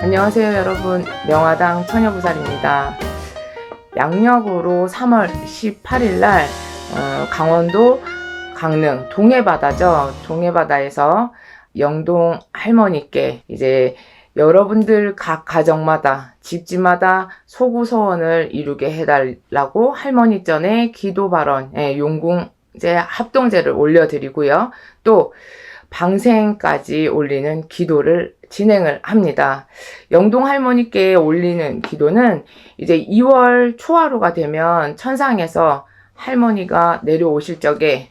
안녕하세요 여러분, 명화당 처녀부살입니다. 양력으로 3월 18일 날 강원도 강릉 동해바다죠. 동해바다에서 영동 할머니께 이제 여러분들 각 가정마다 집집마다 소구 소원을 이루게 해달라고 할머니전에 기도 발언, 용궁제 합동제를 올려드리고요. 또 방생까지 올리는 기도를 진행을 합니다. 영동 할머니께 올리는 기도는 이제 2월 초하루가 되면 천상에서 할머니가 내려오실 적에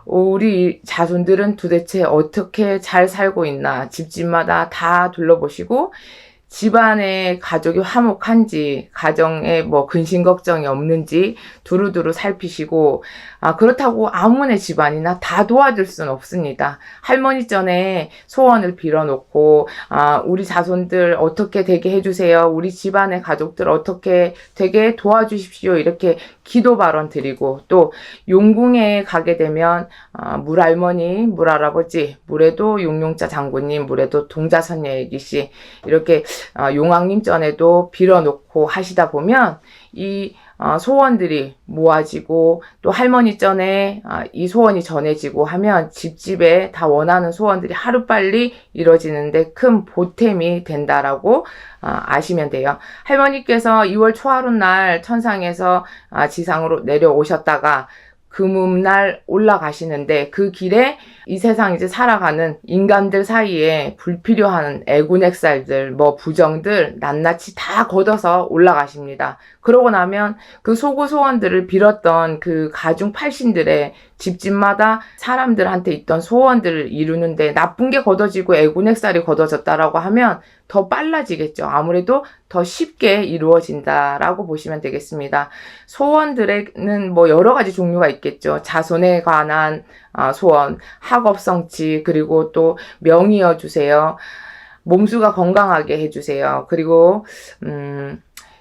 우리 자손들은 도대체 어떻게 잘 살고 있나 집집마다 다 둘러보시고 집안의 가족이 화목한지, 가정에 뭐 근심 걱정이 없는지 두루두루 살피시고, 그렇다고 아무네 집안이나 다 도와줄 수는 없습니다. 할머니 전에 소원을 빌어놓고, 우리 자손들 어떻게 되게 해주세요. 우리 집안의 가족들 어떻게 되게 도와주십시오. 이렇게 기도 발언 드리고, 또 용궁에 가게 되면 물할머니, 물할아버지, 물에도 용용자 장군님, 물에도 동자선녀애기씨 이렇게 용왕님 전에도 빌어놓고 하시다 보면 이 소원들이 모아지고 또 할머니 전에 이 소원이 전해지고 하면 집집에 다 원하는 소원들이 하루빨리 이루어지는데 큰 보탬이 된다라고 아시면 돼요. 할머니께서 2월 초하루 날 천상에서 지상으로 내려오셨다가 금음날 올라가시는데 그 길에 이 세상 이제 살아가는 인간들 사이에 불필요한 애군액살들, 부정들 낱낱이 다 걷어서 올라가십니다. 그러고 나면 그 소구 소원들을 빌었던 그 가중 팔신들의 집집마다 사람들한테 있던 소원들을 이루는데 나쁜 게 걷어지고 애군액살이 걷어졌다라고 하면 더 빨라지겠죠. 아무래도 더 쉽게 이루어진다라고 보시면 되겠습니다. 소원들에는 여러 가지 종류가 있겠죠. 자손에 관한 소원, 학업 성취, 그리고 또 명의어 주세요. 몸수가 건강하게 해주세요. 그리고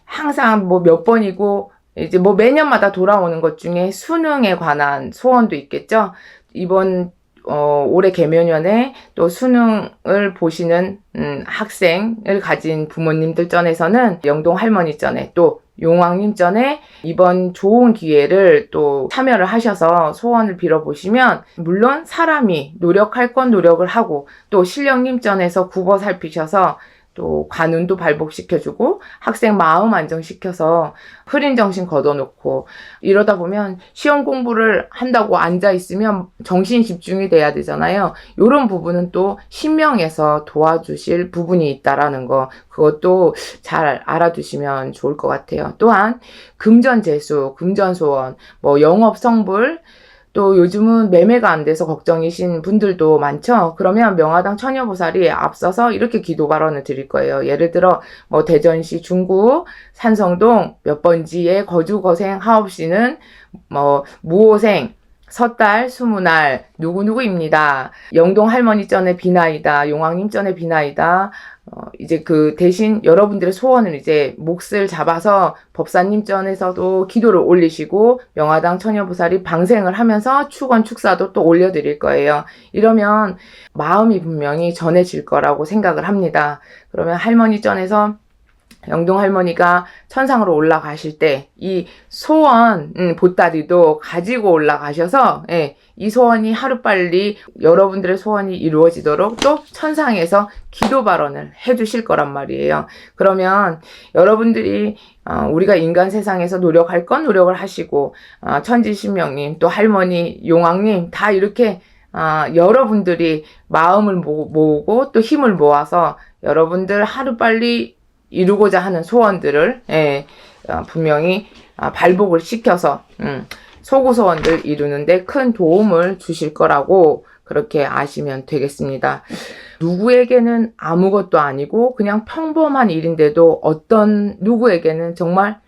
항상 몇 번이고 이제 매년마다 돌아오는 것 중에 수능에 관한 소원도 있겠죠. 이번 올해 개묘년에 또 수능을 보시는 학생을 가진 부모님들 전에서는 영동 할머니 전에 또 용왕님 전에 이번 좋은 기회를 또 참여를 하셔서 소원을 빌어보시면 물론 사람이 노력할 건 노력을 하고 또 신령님 전에서 굽어 살피셔서 또 관운도 발복시켜주고 학생 마음 안정시켜서 흐린 정신 걷어놓고 이러다 보면 시험 공부를 한다고 앉아있으면 정신 집중이 돼야 되잖아요. 이런 부분은 또 신명에서 도와주실 부분이 있다라는 거 그것도 잘 알아두시면 좋을 것 같아요. 또한 금전재수, 금전소원, 영업성불 또 요즘은 매매가 안 돼서 걱정이신 분들도 많죠. 그러면 명화당 처녀보살이 앞서서 이렇게 기도 발언을 드릴 거예요. 예를 들어 대전시 중구 산성동 몇 번지에 거주거생 하옵시는 무호생 섣달 20날 누구누구입니다. 영동 할머니 전에 비나이다. 용왕님 전에 비나이다. 이제 그 대신 여러분들의 소원을 이제 몫을 잡아서 법사님 전에서도 기도를 올리시고 명화당 처녀보살이 방생을 하면서 축원 축사도 또 올려드릴 거예요. 이러면 마음이 분명히 전해질 거라고 생각을 합니다. 그러면 할머니 전에서 영동 할머니가 천상으로 올라가실 때 이 소원 보따리도 가지고 올라가셔서 이 소원이 하루빨리 여러분들의 소원이 이루어지도록 또 천상에서 기도 발언을 해주실 거란 말이에요. 그러면 여러분들이 우리가 인간 세상에서 노력할 건 노력을 하시고 천지신명님 또 할머니 용왕님 다 이렇게 여러분들이 마음을 모으고 또 힘을 모아서 여러분들 하루빨리 이루고자 하는 소원들을 분명히 발복을 시켜서 소구 소원들 이루는데 큰 도움을 주실 거라고 그렇게 아시면 되겠습니다. 누구에게는 아무것도 아니고 그냥 평범한 일인데도 어떤 누구에게는 정말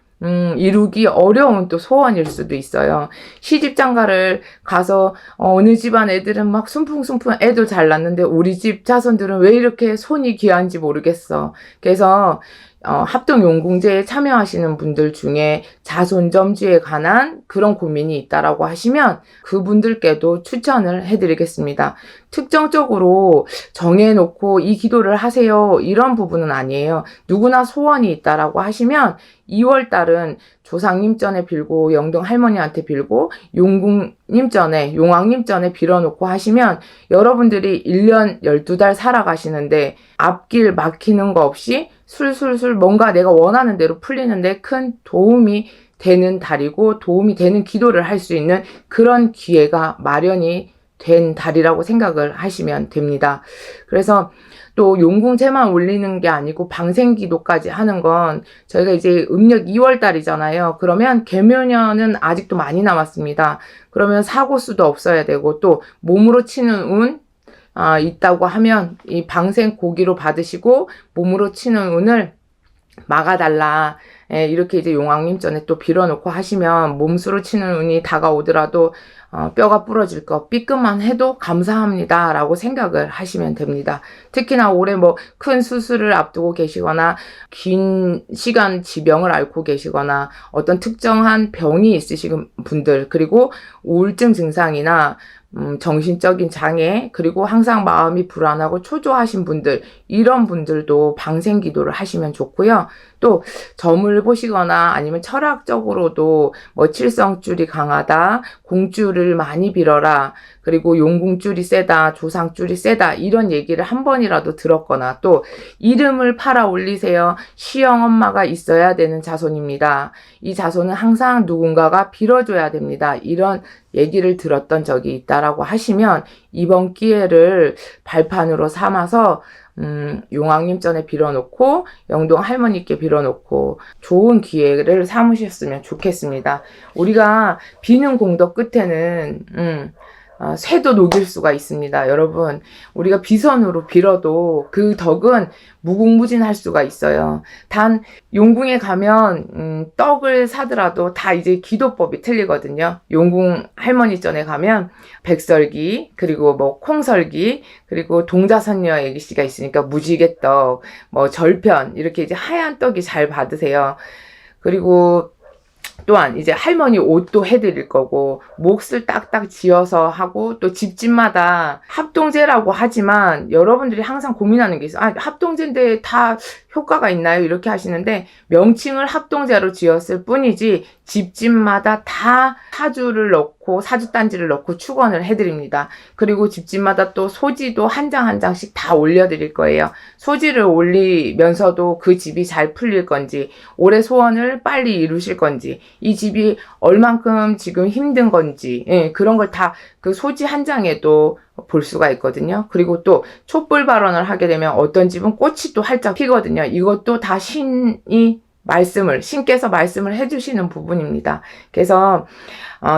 이루기 어려운 또 소원일 수도 있어요. 시집장가를 가서 어느 집안 애들은 막 순풍순풍 애도 잘 낳는데 우리 집 자손들은 왜 이렇게 손이 귀한지 모르겠어. 그래서 합동용궁제에 참여하시는 분들 중에 자손점주에 관한 그런 고민이 있다라고 하시면 그분들께도 추천을 해드리겠습니다. 특정적으로 정해놓고 이 기도를 하세요 이런 부분은 아니에요. 누구나 소원이 있다라고 하시면 2월달은 조상님전에 빌고 영동 할머니한테 빌고 용궁님전에 용왕님전에 빌어놓고 하시면 여러분들이 1년 12달 살아가시는데 앞길 막히는 거 없이 술술술 뭔가 내가 원하는 대로 풀리는데 큰 도움이 되는 달이고 도움이 되는 기도를 할 수 있는 그런 기회가 마련이 된 달이라고 생각을 하시면 됩니다. 그래서 또 용궁제만 올리는 게 아니고 방생기도까지 하는 건 저희가 이제 음력 2월 달이잖아요. 그러면 계묘년은 아직도 많이 남았습니다. 그러면 사고수도 없어야 되고 또 몸으로 치는 운 있다고 하면 이 방생 고기로 받으시고 몸으로 치는 운을 막아달라. 이렇게 이제 용왕님전에 또 빌어놓고 하시면 몸수로 치는 운이 다가오더라도 뼈가 부러질 거 삐끔만 해도 감사합니다 라고 생각을 하시면 됩니다. 특히나 올해 뭐 큰 수술을 앞두고 계시거나 긴 시간 지병을 앓고 계시거나 어떤 특정한 병이 있으신 분들 그리고 우울증 증상이나 정신적인 장애 그리고 항상 마음이 불안하고 초조하신 분들 이런 분들도 방생기도를 하시면 좋고요. 또 점을 보시거나 아니면 철학적으로도 뭐 칠성줄이 강하다, 공줄을 많이 빌어라, 그리고 용궁줄이 세다, 조상줄이 세다 이런 얘기를 한 번이라도 들었거나 또 이름을 팔아 올리세요. 시형엄마가 있어야 되는 자손입니다. 이 자손은 항상 누군가가 빌어줘야 됩니다. 이런 얘기를 들었던 적이 있다라고 하시면 이번 기회를 발판으로 삼아서 용왕님전에 빌어놓고 영동 할머니께 빌어놓고 좋은 기회를 삼으셨으면 좋겠습니다. 우리가 비는 공덕 끝에는 쇠도 녹일 수가 있습니다. 여러분 우리가 비선으로 빌어도 그 덕은 무궁무진할 수가 있어요. 단 용궁에 가면 떡을 사더라도 다 이제 기도법이 틀리거든요. 용궁 할머니전에 가면 백설기 그리고 뭐 콩설기 그리고 동자선녀 애기씨가 있으니까 무지개떡 뭐 절편 이렇게 이제 하얀 떡이 잘 받으세요. 그리고 또한 이제 할머니 옷도 해드릴 거고 몫을 딱딱 지어서 하고 또 집집마다 합동제라고 하지만 여러분들이 항상 고민하는 게 있어요. 합동제인데 다 효과가 있나요? 이렇게 하시는데 명칭을 합동제로 지었을 뿐이지 집집마다 다 사주를 넣고 사주단지를 넣고 축원을 해드립니다. 그리고 집집마다 또 소지도 한 장 한 장씩 다 올려드릴 거예요. 소지를 올리면서도 그 집이 잘 풀릴 건지 올해 소원을 빨리 이루실 건지 이 집이 얼만큼 지금 힘든 건지 그런 걸 다 그 소지 한 장에도 볼 수가 있거든요. 그리고 또 촛불 발언을 하게 되면 어떤 집은 꽃이 또 활짝 피거든요. 이것도 다 신께서 말씀을 해주시는 부분입니다. 그래서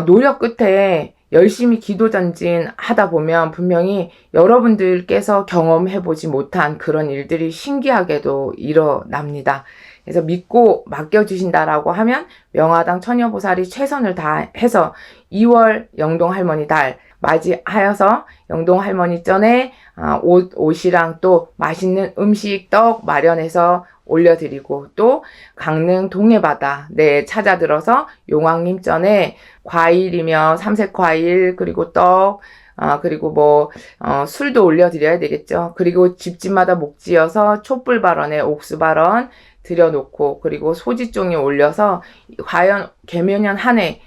노력 끝에 열심히 기도 전진 하다 보면 분명히 여러분들께서 경험해보지 못한 그런 일들이 신기하게도 일어납니다. 그래서 믿고 맡겨주신다라고 하면 명화당 처녀보살이 최선을 다해서 2월 영동할머니 달 맞이하여서 영동할머니전에 옷이랑 또 맛있는 음식 떡 마련해서 올려드리고 또 강릉 동해바다 찾아들어서 용왕님전에 과일이며 삼색과일 그리고 떡 그리고 술도 올려드려야 되겠죠. 그리고 집집마다 목지어서 촛불 발언에 옥수 발언 드려놓고 그리고 소지종이 올려서 과연 계묘년 한 해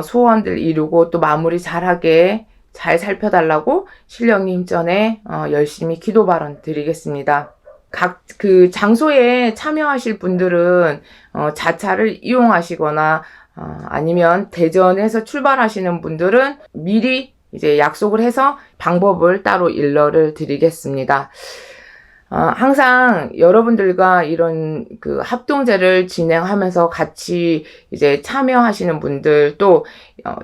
소원들 이루고 또 마무리 잘하게 잘 살펴달라고 신령님전에 열심히 기도 발언 드리겠습니다. 각 그 장소에 참여하실 분들은 자차를 이용하시거나 아니면 대전에서 출발하시는 분들은 미리 이제 약속을 해서 방법을 따로 일러를 드리겠습니다. 항상 여러분들과 이런 그 합동제를 진행하면서 같이 이제 참여하시는 분들 또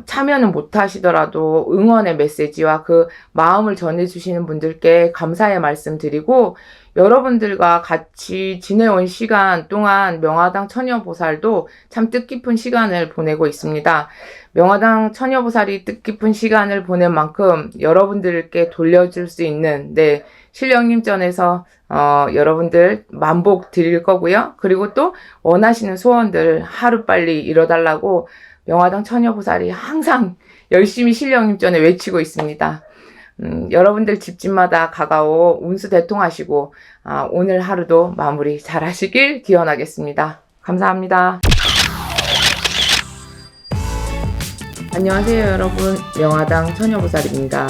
참여는 못 하시더라도 응원의 메시지와 그 마음을 전해주시는 분들께 감사의 말씀 드리고 여러분들과 같이 지내온 시간 동안 명화당 처녀보살도 참 뜻깊은 시간을 보내고 있습니다. 명화당 처녀보살이 뜻깊은 시간을 보낸 만큼 여러분들께 돌려줄 수 있는 신령님전에서 여러분들 만복 드릴 거고요. 그리고 또 원하시는 소원들 하루빨리 이뤄달라고 명화당 처녀보살이 항상 열심히 신령님전에 외치고 있습니다. 여러분들 집집마다 가가오 운수대통하시고 오늘 하루도 마무리 잘 하시길 기원하겠습니다. 감사합니다. 안녕하세요 여러분, 명화당 처녀보살입니다.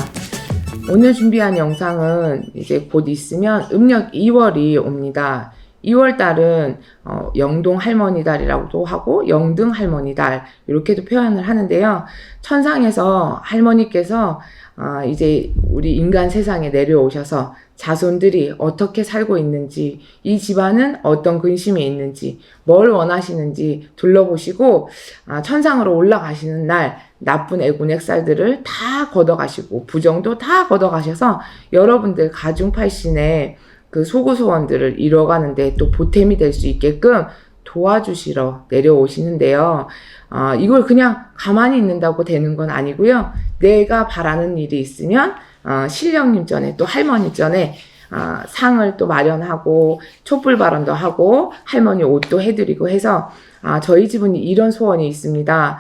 오늘 준비한 영상은 이제 곧 있으면 음력 2월이 옵니다. 2월달은 영동 할머니달이라고도 하고 영등 할머니달 이렇게도 표현을 하는데요. 천상에서 할머니께서 이제 우리 인간 세상에 내려오셔서 자손들이 어떻게 살고 있는지, 이 집안은 어떤 근심이 있는지, 뭘 원하시는지 둘러보시고 천상으로 올라가시는 날 나쁜 애군액살들을 다 걷어가시고 부정도 다 걷어가셔서 여러분들 가중팔신의 그 소구소원들을 이뤄가는데 또 보탬이 될 수 있게끔 도와주시러 내려오시는데요. 이걸 그냥 가만히 있는다고 되는 건 아니고요. 내가 바라는 일이 있으면 신령님 전에 또 할머니 전에 상을 또 마련하고 촛불 발언도 하고 할머니 옷도 해드리고 해서 저희 집은 이런 소원이 있습니다.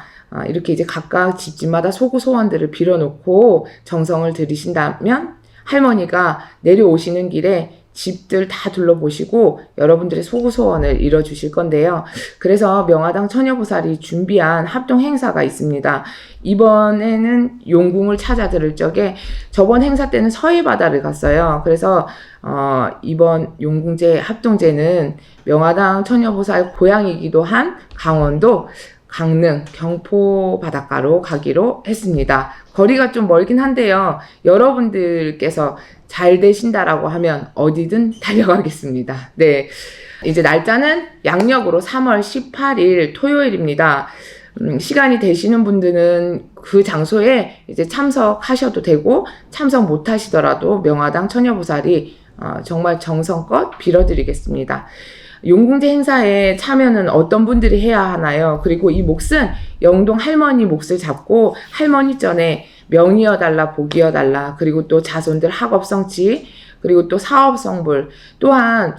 이렇게 이제 각각 집집마다 소구 소원들을 빌어놓고 정성을 들이신다면 할머니가 내려오시는 길에 집들 다 둘러보시고 여러분들의 소구소원을 이뤄주실 건데요. 그래서 명화당 처녀보살이 준비한 합동 행사가 있습니다. 이번에는 용궁을 찾아 들을 적에 저번 행사 때는 서해바다를 갔어요. 그래서 이번 용궁제 합동제는 명화당 처녀보살 고향이기도 한 강원도 강릉 경포 바닷가로 가기로 했습니다. 거리가 좀 멀긴 한데요. 여러분들께서 잘 되신다라고 하면 어디든 달려가겠습니다. 네. 이제 날짜는 양력으로 3월 18일 토요일입니다. 시간이 되시는 분들은 그 장소에 이제 참석하셔도 되고 참석 못 하시더라도 명화당 처녀보살이 정말 정성껏 빌어드리겠습니다. 용궁제 행사에 참여는 어떤 분들이 해야 하나요? 그리고 이 몫은 영동 할머니 몫을 잡고 할머니 전에 명이어달라 복이어달라 그리고 또 자손들 학업성취 그리고 또 사업성불 또한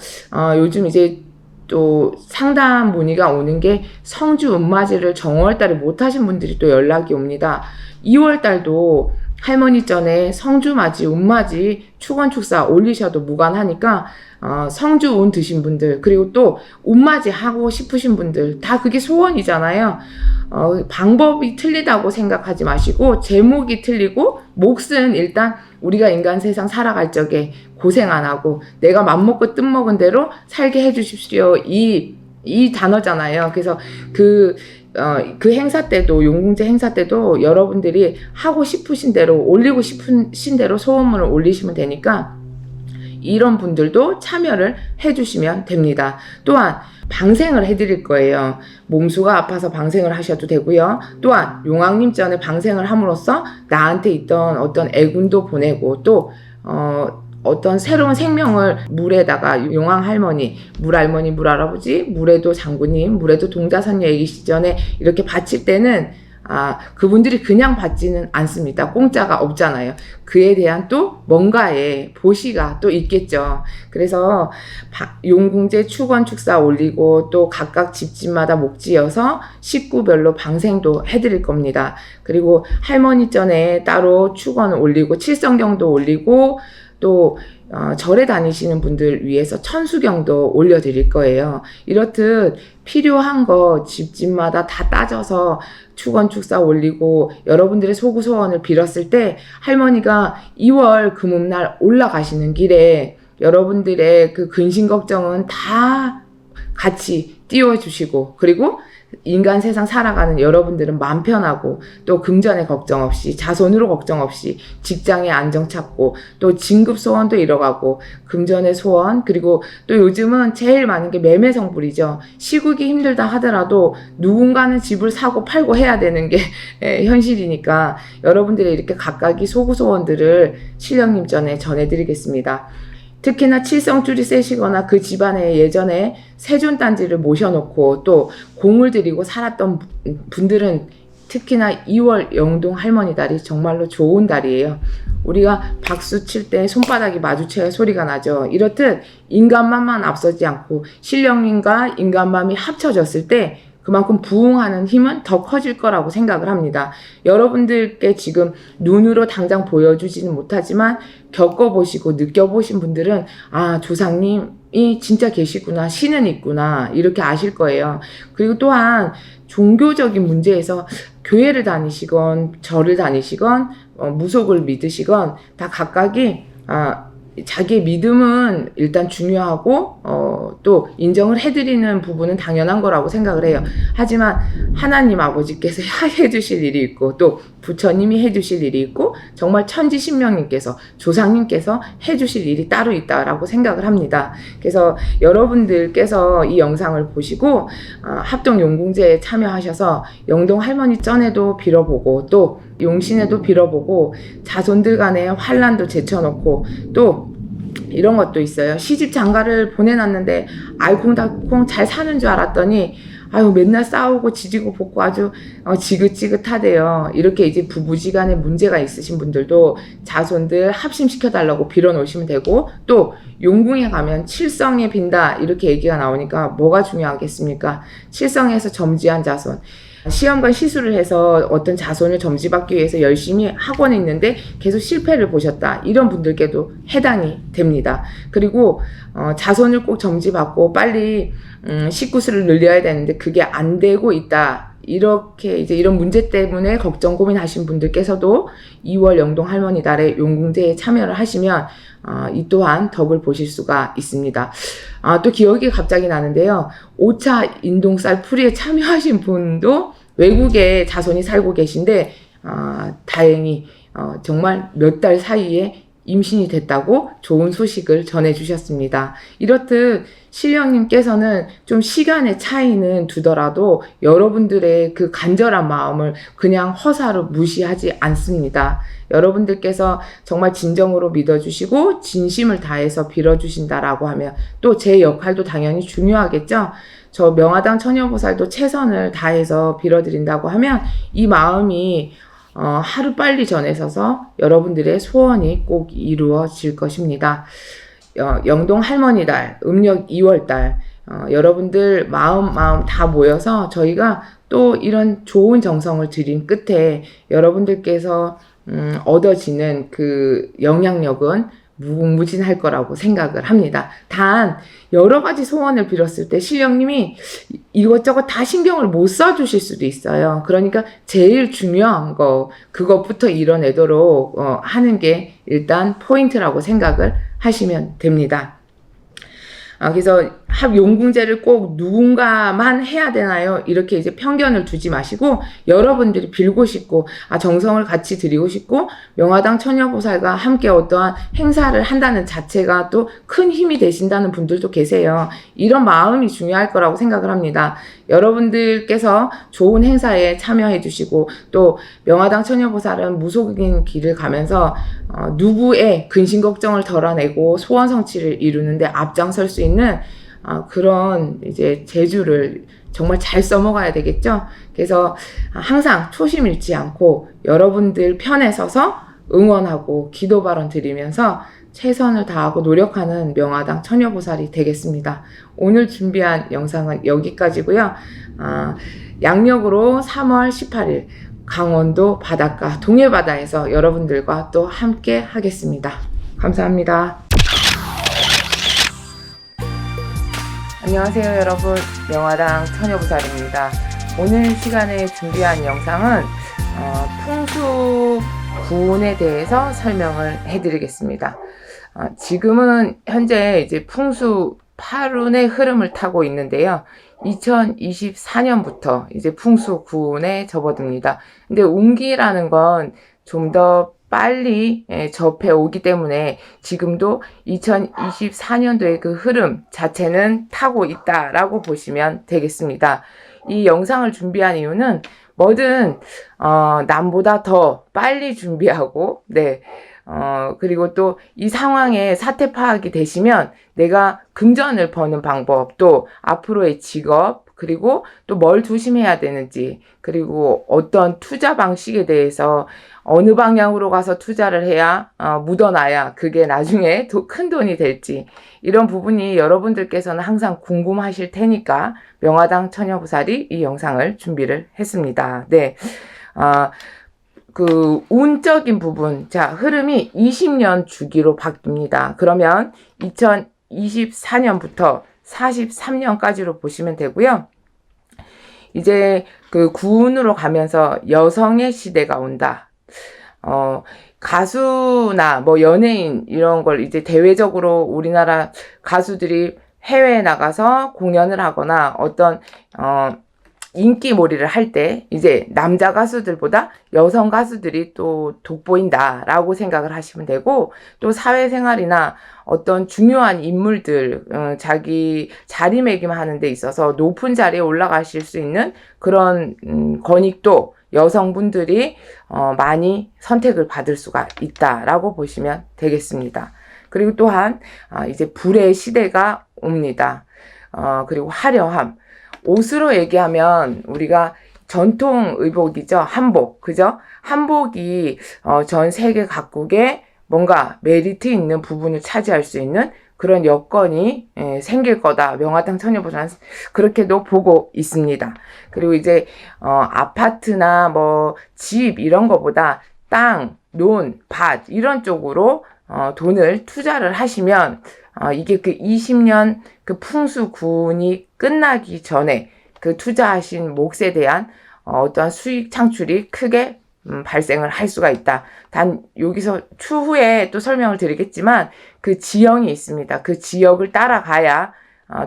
요즘 이제 또 상담 문의가 오는 게 성주 운맞이를 정월달에 못하신 분들이 또 연락이 옵니다. 2월달도 할머니 전에 성주맞이, 운맞이, 축원축사 올리셔도 무관하니까 성주 운 드신 분들 그리고 또 운맞이 하고 싶으신 분들 다 그게 소원이잖아요. 방법이 틀리다고 생각하지 마시고 제목이 틀리고 몫은 일단 우리가 인간 세상 살아갈 적에 고생 안 하고 내가 맘먹고 뜻먹은 대로 살게 해주십시오. 이 단어잖아요. 그래서 그 행사 때도 용궁제 행사 때도 여러분들이 하고 싶으신 대로 올리고 싶으신 대로 소원문을 올리시면 되니까 이런 분들도 참여를 해주시면 됩니다. 또한 방생을 해드릴 거예요. 몸수가 아파서 방생을 하셔도 되고요. 또한 용왕님 전에 방생을 함으로써 나한테 있던 어떤 애군도 보내고 또 어떤 새로운 생명을 물에다가 용왕 할머니, 물 할머니, 물 할아버지, 물에도 장군님, 물에도 동자선녀 얘기시 전에 이렇게 바칠 때는 그분들이 그냥 받지는 않습니다. 공짜가 없잖아요. 그에 대한 또 뭔가의 보시가 또 있겠죠. 그래서 용궁제 축원 축사 올리고 또 각각 집집마다 목지어서 식구별로 방생도 해드릴 겁니다. 그리고 할머니 전에 따로 축원 올리고 칠성경도 올리고 또 절에 다니시는 분들 위해서 천수경도 올려드릴 거예요. 이렇듯 필요한 거 집집마다 다 따져서 축원 축사 올리고 여러분들의 소구소원을 빌었을 때 할머니가 2월 금음날 올라가시는 길에 여러분들의 그 근심 걱정은 다 같이 띄워주시고 그리고 인간 세상 살아가는 여러분들은 마음 편하고 또 금전의 걱정 없이 자손으로 걱정 없이 직장의 안정 찾고 또 진급 소원도 이뤄가고 금전의 소원 그리고 또 요즘은 제일 많은 게 매매 성불이죠. 시국이 힘들다 하더라도 누군가는 집을 사고 팔고 해야 되는 게 현실이니까 여러분들의 이렇게 각각이 소구 소원들을 신령님 전에 전해드리겠습니다. 특히나 칠성줄이 세시거나 그 집안에 예전에 세존단지를 모셔놓고 또 공을 들이고 살았던 분들은 특히나 2월 영동 할머니 달이 정말로 좋은 달이에요. 우리가 박수 칠 때 손바닥이 마주쳐야 소리가 나죠. 이렇듯 인간맘만 앞서지 않고 신령님과 인간맘이 합쳐졌을 때 그만큼 부응하는 힘은 더 커질 거라고 생각을 합니다. 여러분들께 지금 눈으로 당장 보여주지는 못하지만 겪어보시고 느껴보신 분들은 아, 조상님이 진짜 계시구나, 신은 있구나 이렇게 아실 거예요. 그리고 또한 종교적인 문제에서 교회를 다니시건 절을 다니시건 무속을 믿으시건 다 각각이 자기의 믿음은 일단 중요하고 또 인정을 해드리는 부분은 당연한 거라고 생각을 해요. 하지만 하나님 아버지께서 해주실 일이 있고 또 부처님이 해주실 일이 있고 정말 천지신명님께서 조상님께서 해주실 일이 따로 있다라고 생각을 합니다. 그래서 여러분들께서 이 영상을 보시고 합동용궁제에 참여하셔서 영동 할머니 전에도 빌어보고 또 용신에도 빌어보고 자손들 간의 환란도 제쳐놓고 또 이런 것도 있어요. 시집 장가를 보내놨는데 알콩달콩 잘 사는 줄 알았더니 아유 맨날 싸우고 지지고 볶고 아주 지긋지긋하대요. 이렇게 이제 부부지간에 문제가 있으신 분들도 자손들 합심시켜달라고 빌어놓으시면 되고 또 용궁에 가면 칠성에 빈다 이렇게 얘기가 나오니까 뭐가 중요하겠습니까? 칠성에서 점지한 자손 시험관 시술을 해서 어떤 자손을 점지받기 위해서 열심히 학원에 있는데 계속 실패를 보셨다. 이런 분들께도 해당이 됩니다. 그리고 자손을 꼭 점지받고 빨리 식구수를 늘려야 되는데 그게 안 되고 있다. 이렇게 이제 이런 문제 때문에 걱정 고민하신 분들께서도 2월 영동 할머니 달에 용궁제에 참여를 하시면 이 또한 덕을 보실 수가 있습니다. 또 기억이 갑자기 나는데요. 5차 인동쌀 풀이에 참여하신 분도 외국에 자손이 살고 계신데 다행히 정말 몇 달 사이에 임신이 됐다고 좋은 소식을 전해주셨습니다. 이렇듯 신령님께서는 좀 시간의 차이는 두더라도 여러분들의 그 간절한 마음을 그냥 허사로 무시하지 않습니다. 여러분들께서 정말 진정으로 믿어주시고 진심을 다해서 빌어주신다라고 하면 또 제 역할도 당연히 중요하겠죠. 저 명화당 처녀보살도 최선을 다해서 빌어드린다고 하면 이 마음이 하루빨리 전해서서 여러분들의 소원이 꼭 이루어질 것입니다. 영동 할머니 달, 음력 2월 달, 여러분들 마음 다 모여서 저희가 또 이런 좋은 정성을 들인 끝에 여러분들께서 얻어지는 그 영향력은 무궁무진할 거라고 생각을 합니다. 단 여러 가지 소원을 빌었을 때 신령님이 이것저것 다 신경을 못 써주실 수도 있어요. 그러니까 제일 중요한 거 그것부터 이뤄내도록 하는 게 일단 포인트라고 생각을 하시면 됩니다. 그래서 합용궁제를 꼭 누군가만 해야 되나요? 이렇게 이제 편견을 두지 마시고 여러분들이 빌고 싶고 정성을 같이 드리고 싶고 명화당 처녀보살과 함께 어떠한 행사를 한다는 자체가 또 큰 힘이 되신다는 분들도 계세요. 이런 마음이 중요할 거라고 생각을 합니다. 여러분들께서 좋은 행사에 참여해 주시고 또 명화당 처녀보살은 무속인 길을 가면서 누구의 근심 걱정을 덜어내고 소원 성취를 이루는데 앞장설 수 있는 그런 이제 재주를 정말 잘 써먹어야 되겠죠. 그래서 항상 초심 잃지 않고 여러분들 편에 서서 응원하고 기도 발언 드리면서 최선을 다하고 노력하는 명화당 처녀보살이 되겠습니다. 오늘 준비한 영상은 여기까지고요. 양력으로 3월 18일 강원도 바닷가 동해바다에서 여러분들과 또 함께 하겠습니다. 감사합니다. 안녕하세요 여러분, 명화당 처녀보살입니다. 오늘 시간에 준비한 영상은 풍수 구운에 대해서 설명을 해드리겠습니다. 지금은 현재 이제 풍수 8운의 흐름을 타고 있는데요. 2024년부터 이제 풍수 구운에 접어듭니다. 근데 운기라는 건 좀 더 빨리 접해 오기 때문에 지금도 2024년도의 그 흐름 자체는 타고 있다라고 보시면 되겠습니다. 이 영상을 준비한 이유는 뭐든 남보다 더 빨리 준비하고 그리고 또 이 상황에 사태 파악이 되시면 내가 금전을 버는 방법, 또 앞으로의 직업, 그리고 또 뭘 조심해야 되는지, 그리고 어떤 투자 방식에 대해서 어느 방향으로 가서 투자를 해야 묻어놔야 그게 나중에 큰 돈이 될지, 이런 부분이 여러분들께서는 항상 궁금하실 테니까 명화당 처녀부살이 이 영상을 준비를 했습니다. 네. 그 운적인 부분, 자, 흐름이 20년 주기로 바뀝니다. 그러면 2024년부터 43년까지로 보시면 되고요. 이제 그 구운으로 가면서 여성의 시대가 온다. 가수나 뭐 연예인 이런 걸 이제 대외적으로 우리나라 가수들이 해외에 나가서 공연을 하거나 어떤 인기몰이를 할 때 이제 남자 가수들보다 여성 가수들이 또 돋보인다라고 생각을 하시면 되고, 또 사회생활이나 어떤 중요한 인물들, 자기 자리매김하는 데 있어서 높은 자리에 올라가실 수 있는 그런 권익도 여성분들이 많이 선택을 받을 수가 있다라고 보시면 되겠습니다. 그리고 또한 이제 불의 시대가 옵니다. 그리고 화려함. 옷으로 얘기하면 우리가 전통 의복이죠. 한복. 그죠? 한복이 전 세계 각국에 뭔가 메리트 있는 부분을 차지할 수 있는 그런 여건이 생길 거다. 명화당 처녀부살은 그렇게도 보고 있습니다. 그리고 이제 아파트나 뭐 집 이런 거보다 땅, 논, 밭 이런 쪽으로 돈을 투자를 하시면 이게 그 20년 그 풍수군이 끝나기 전에 그 투자하신 몫에 대한 어떠한 수익 창출이 크게 발생을 할 수가 있다. 단 여기서 추후에 또 설명을 드리겠지만 그 지형이 있습니다. 그 지역을 따라가야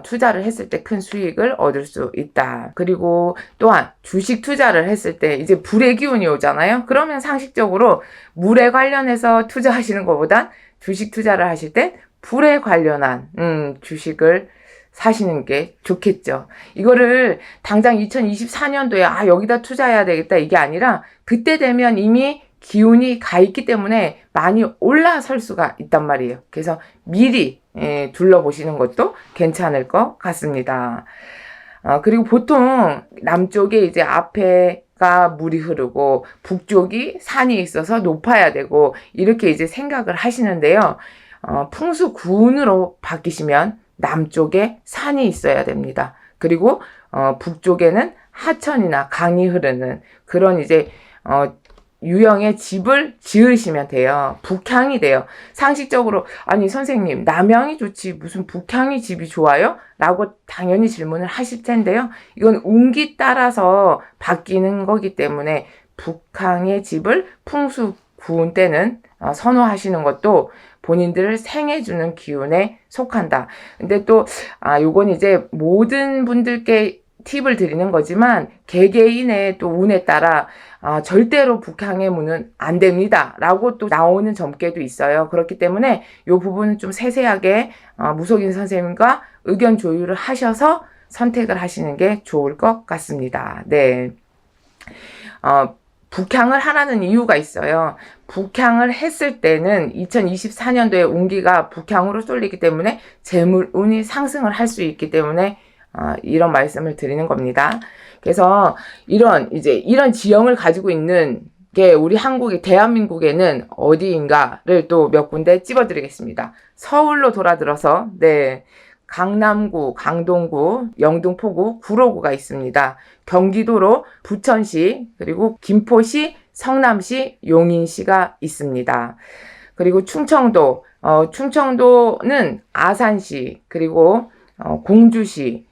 투자를 했을 때 큰 수익을 얻을 수 있다. 그리고 또한 주식 투자를 했을 때 이제 불의 기운이 오잖아요. 그러면 상식적으로 물에 관련해서 투자하시는 것보단 주식 투자를 하실 때 불에 관련한 주식을 사시는 게 좋겠죠. 이거를 당장 2024년도에 여기다 투자해야 되겠다 이게 아니라 그때 되면 이미 기운이 가 있기 때문에 많이 올라설 수가 있단 말이에요. 그래서 미리 둘러보시는 것도 괜찮을 것 같습니다. 그리고 보통 남쪽에 이제 앞에가 물이 흐르고 북쪽이 산이 있어서 높아야 되고 이렇게 이제 생각을 하시는데요. 풍수구운으로 바뀌시면 남쪽에 산이 있어야 됩니다. 그리고 북쪽에는 하천이나 강이 흐르는 그런 이제 유형의 집을 지으시면 돼요. 북향이 돼요. 상식적으로 아니 선생님 남향이 좋지 무슨 북향이 집이 좋아요? 라고 당연히 질문을 하실 텐데요. 이건 운기 따라서 바뀌는 거기 때문에 북향의 집을 풍수구운 때는 선호하시는 것도 본인들을 생해주는 기운에 속한다. 근데 또 요건 이제 모든 분들께 팁을 드리는 거지만 개개인의 또 운에 따라 절대로 북향의 문은 안 됩니다 라고 또 나오는 점괘도 있어요. 그렇기 때문에 요 부분은 좀 세세하게 무속인 선생님과 의견 조율을 하셔서 선택을 하시는 게 좋을 것 같습니다. 네. 북향을 하라는 이유가 있어요. 북향을 했을 때는 2024년도에 운기가 북향으로 쏠리기 때문에 재물운이 상승을 할 수 있기 때문에 이런 말씀을 드리는 겁니다. 그래서 이런 지형을 가지고 있는 게 우리 한국의 대한민국에는 어디인가를 또 몇 군데 찝어드리겠습니다. 서울로 돌아들어서 강남구, 강동구, 영등포구, 구로구가 있습니다. 경기도로 부천시, 그리고 김포시, 성남시, 용인시가 있습니다. 그리고 충청도, 충청도는 아산시, 그리고 공주시,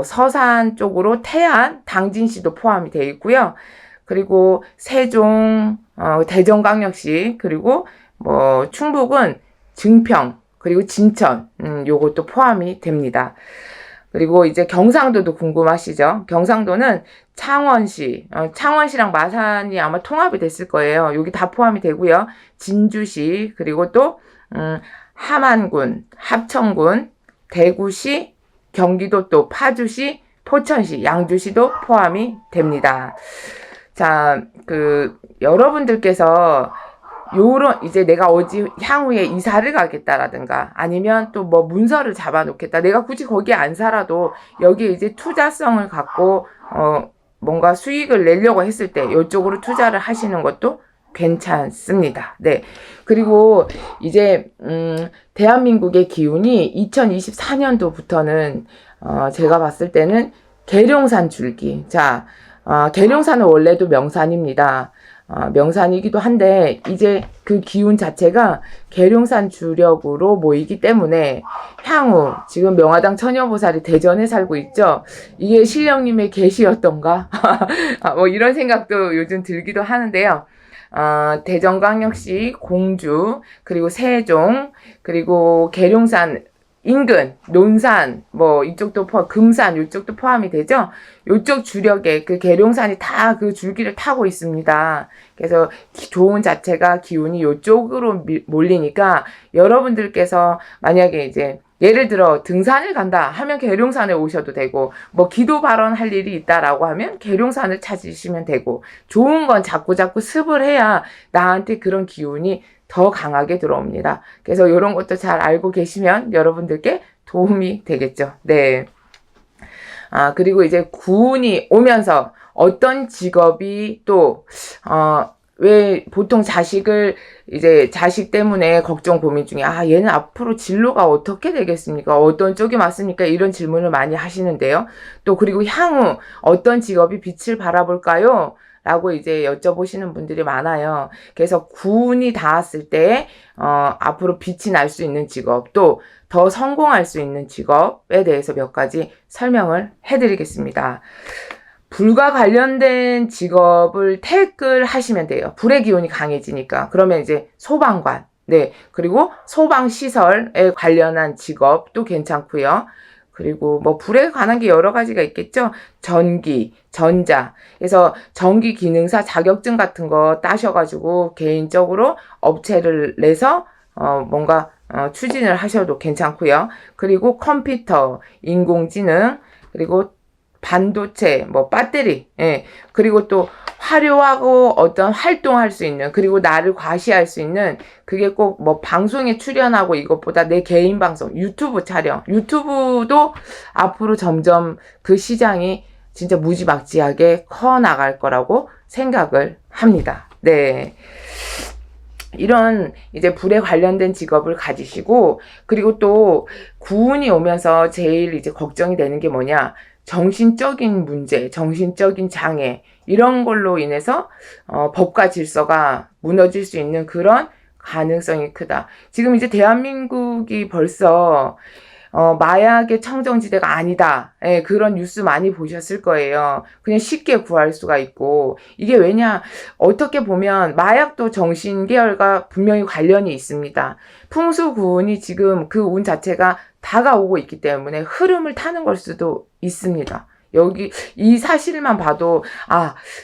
서산 쪽으로 태안, 당진시도 포함이 되어 있고요. 그리고 세종, 대전광역시, 그리고 충북은 증평, 그리고 진천, 요것도 포함이 됩니다. 그리고 이제 경상도도 궁금하시죠? 경상도는 창원시, 창원시랑 마산이 아마 통합이 됐을 거예요. 여기 다 포함이 되고요. 진주시, 그리고 또 함안군, 합천군, 대구시, 경기도 또 파주시, 포천시, 양주시도 포함이 됩니다. 자, 여러분들께서 요런 이제 내가 어디 향후에 이사를 가겠다라든가 아니면 또 뭐 문서를 잡아놓겠다. 내가 굳이 거기에 안 살아도 여기에 이제 투자성을 갖고 뭔가 수익을 내려고 했을 때 이쪽으로 투자를 하시는 것도 괜찮습니다. 네. 그리고 이제 대한민국의 기운이 2024년도부터는 제가 봤을 때는 계룡산 줄기. 자, 계룡산은 원래도 명산입니다. 명산이기도 한데 이제 그 기운 자체가 계룡산 주력으로 모이기 때문에 향후 지금 명화당 처녀보살이 대전에 살고 있죠. 이게 신령님의 계시였던가? 뭐 이런 생각도 요즘 들기도 하는데요. 대전광역시 공주, 그리고 세종, 그리고 계룡산 인근, 논산, 뭐, 이쪽도 금산, 이쪽도 포함이 되죠? 이쪽 주력에 그 계룡산이 다 그 줄기를 타고 있습니다. 그래서 좋은 자체가 기운이 이쪽으로 몰리니까 여러분들께서 만약에 이제 예를 들어 등산을 간다 하면 계룡산에 오셔도 되고, 뭐 기도 발언할 일이 있다라고 하면 계룡산을 찾으시면 되고, 좋은 건 자꾸자꾸 습을 해야 나한테 그런 기운이 더 강하게 들어옵니다. 그래서 이런 것도 잘 알고 계시면 여러분들께 도움이 되겠죠. 네. 그리고 이제 구운이 오면서 어떤 직업이 또, 왜 보통 자식 때문에 걱정 고민 중에, 얘는 앞으로 진로가 어떻게 되겠습니까? 어떤 쪽이 맞습니까? 이런 질문을 많이 하시는데요. 또 그리고 향후 어떤 직업이 빛을 바라볼까요? 라고 이제 여쭤보시는 분들이 많아요. 그래서 구운이 닿았을 때, 앞으로 빛이 날 수 있는 직업, 또 더 성공할 수 있는 직업에 대해서 몇 가지 설명을 해드리겠습니다. 불과 관련된 직업을 택을 하시면 돼요. 불의 기운이 강해지니까. 그러면 이제 소방관, 네. 그리고 소방시설에 관련한 직업도 괜찮고요. 그리고 뭐 불에 관한 게 여러 가지가 있겠죠. 전기, 전자. 그래서 전기 기능사 자격증 같은 거 따셔가지고 개인적으로 업체를 내서 뭔가 추진을 하셔도 괜찮고요. 그리고 컴퓨터, 인공지능, 그리고 반도체, 뭐 배터리, 예. 그리고 또 화려하고 어떤 활동할 수 있는, 그리고 나를 과시할 수 있는, 그게 꼭 뭐 방송에 출연하고 이것보다 내 개인 방송, 유튜브 촬영, 유튜브도 앞으로 점점 그 시장이 진짜 무지막지하게 커 나갈 거라고 생각을 합니다. 네. 이런 이제 불에 관련된 직업을 가지시고, 그리고 또 구운이 오면서 제일 이제 걱정이 되는 게 뭐냐? 정신적인 문제, 정신적인 장애, 이런 걸로 인해서 법과 질서가 무너질 수 있는 그런 가능성이 크다. 지금 이제 대한민국이 벌써 마약의 청정지대가 아니다. 예, 그런 뉴스 많이 보셨을 거예요. 그냥 쉽게 구할 수가 있고. 이게 왜냐, 어떻게 보면 마약도 정신계열과 분명히 관련이 있습니다. 풍수구운이 지금 그 운 자체가 다가오고 있기 때문에 흐름을 타는 걸 수도 있습니다. 여기 이 사실만 봐도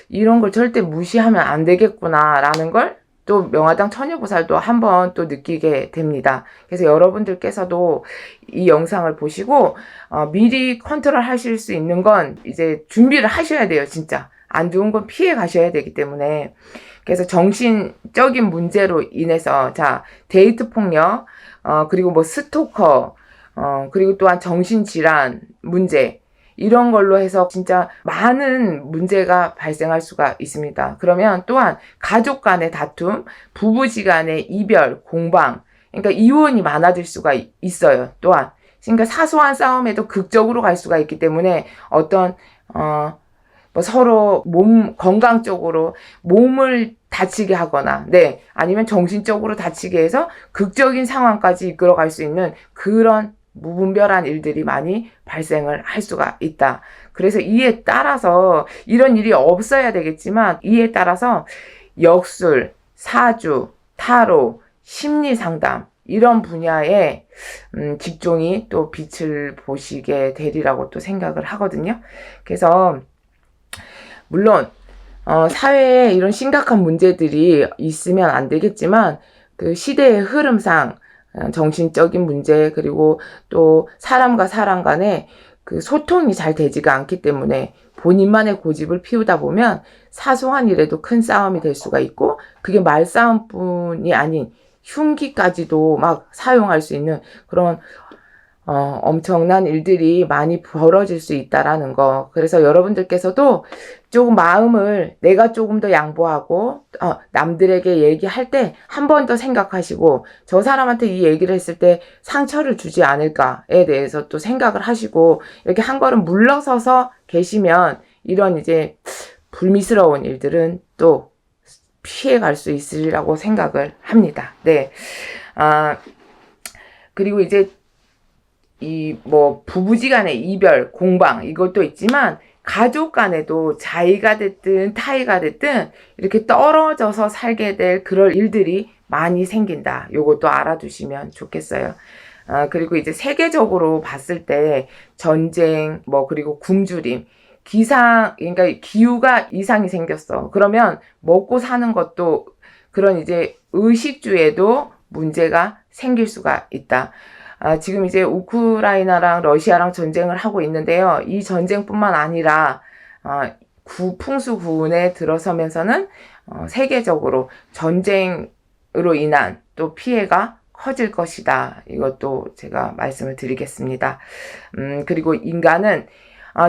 이런 걸 절대 무시하면 안 되겠구나라는 걸 또 명화당 처녀보살도 한번 또 느끼게 됩니다. 그래서 여러분들께서도 이 영상을 보시고 미리 컨트롤 하실 수 있는 건 이제 준비를 하셔야 돼요. 진짜 안 좋은 건 피해 가셔야 되기 때문에. 그래서 정신적인 문제로 인해서 데이트 폭력, 그리고 뭐 스토커, 그리고 또한 정신질환 문제, 이런 걸로 해서 진짜 많은 문제가 발생할 수가 있습니다. 그러면 또한 가족 간의 다툼, 부부지간의 이별, 공방, 그러니까 이혼이 많아질 수가 있어요. 또한 그러니까 사소한 싸움에도 극적으로 갈 수가 있기 때문에 어떤 뭐 서로 몸 건강 쪽으로 몸을 다치게 하거나, 네, 아니면 정신적으로 다치게 해서 극적인 상황까지 이끌어갈 수 있는 그런 무분별한 일들이 많이 발생을 할 수가 있다. 그래서 이에 따라서 이런 일이 없어야 되겠지만 이에 따라서 역술, 사주, 타로, 심리상담 이런 분야에 직종이 또 빛을 보시게 되리라고 또 생각을 하거든요. 그래서 물론 사회에 이런 심각한 문제들이 있으면 안 되겠지만 그 시대의 흐름상 정신적인 문제, 그리고 또 사람과 사람 간에 그 소통이 잘 되지가 않기 때문에 본인만의 고집을 피우다 보면 사소한 일에도 큰 싸움이 될 수가 있고, 그게 말싸움뿐이 아닌 흉기까지도 막 사용할 수 있는 그런 엄청난 일들이 많이 벌어질 수 있다라는 거. 그래서 여러분들께서도 조금 마음을 내가 조금 더 양보하고 남들에게 얘기할 때 한 번 더 생각하시고, 저 사람한테 이 얘기를 했을 때 상처를 주지 않을까에 대해서 또 생각을 하시고, 이렇게 한 걸음 물러서서 계시면 이런 이제 불미스러운 일들은 또 피해갈 수 있으리라고 생각을 합니다. 네. 그리고 이제 부부지간의 이별, 공방, 이것도 있지만, 가족 간에도 자의가 됐든 타의가 됐든 이렇게 떨어져서 살게 될 그럴 일들이 많이 생긴다. 요것도 알아두시면 좋겠어요. 그리고 이제 세계적으로 봤을 때 전쟁, 그리고 굶주림, 그러니까 기후가 이상이 생겼어. 그러면 먹고 사는 것도 그런 이제 의식주에도 문제가 생길 수가 있다. 지금 이제 우크라이나랑 러시아랑 전쟁을 하고 있는데요. 이 전쟁뿐만 아니라 풍수구운에 들어서면서는 세계적으로 전쟁으로 인한 또 피해가 커질 것이다. 이것도 제가 말씀을 드리겠습니다. 그리고 인간은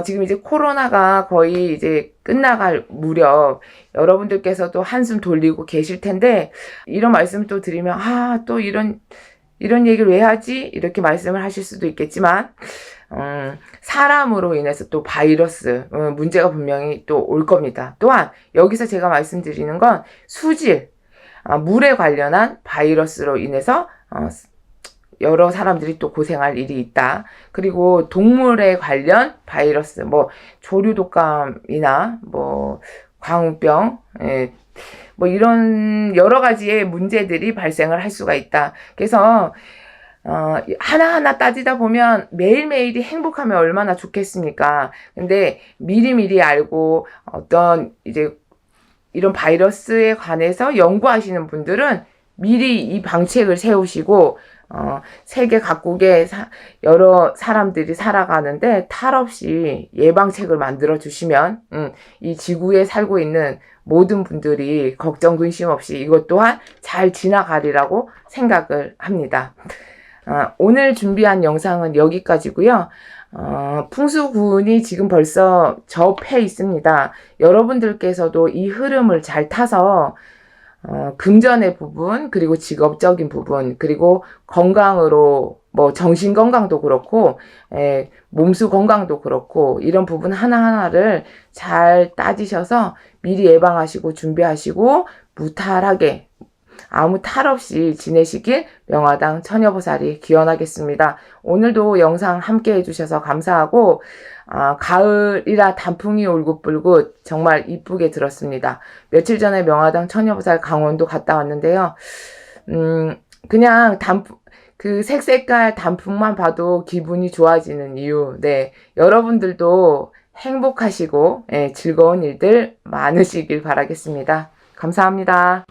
지금 이제 코로나가 거의 이제 끝나갈 무렵 여러분들께서도 한숨 돌리고 계실 텐데, 이런 말씀 또 드리면 또 이런 얘기를 왜 하지? 이렇게 말씀을 하실 수도 있겠지만, 사람으로 인해서 또 바이러스, 문제가 분명히 또 올 겁니다. 또한, 여기서 제가 말씀드리는 건 수질, 물에 관련한 바이러스로 인해서, 여러 사람들이 또 고생할 일이 있다. 그리고 동물에 관련 바이러스, 조류독감이나, 광우병, 이런 여러 가지의 문제들이 발생을 할 수가 있다. 그래서 하나하나 따지다 보면 매일매일이 행복하면 얼마나 좋겠습니까? 근데 미리미리 알고 어떤 이제 이런 바이러스에 관해서 연구하시는 분들은 미리 이 방책을 세우시고, 세계 각국의 여러 사람들이 살아가는데 탈 없이 예방책을 만들어 주시면, 이 지구에 살고 있는 모든 분들이 걱정 근심 없이 이것 또한 잘 지나가리라고 생각을 합니다. 오늘 준비한 영상은 여기까지고요. 풍수구운이 지금 벌써 접해 있습니다. 여러분들께서도 이 흐름을 잘 타서 금전의 부분, 그리고 직업적인 부분, 그리고 건강으로 정신 건강도 그렇고, 몸수 건강도 그렇고, 이런 부분 하나하나를 잘 따지셔서 미리 예방하시고 준비하시고 무탈하게 아무 탈 없이 지내시길 명화당 처녀보살이 기원하겠습니다. 오늘도 영상 함께 해주셔서 감사하고, 가을이라 단풍이 울긋불긋 정말 이쁘게 들었습니다. 며칠 전에 명화당 처녀보살 강원도 갔다 왔는데요. 그냥 그 색색깔 단풍만 봐도 기분이 좋아지는 이유. 네. 여러분들도 행복하시고, 즐거운 일들 많으시길 바라겠습니다. 감사합니다.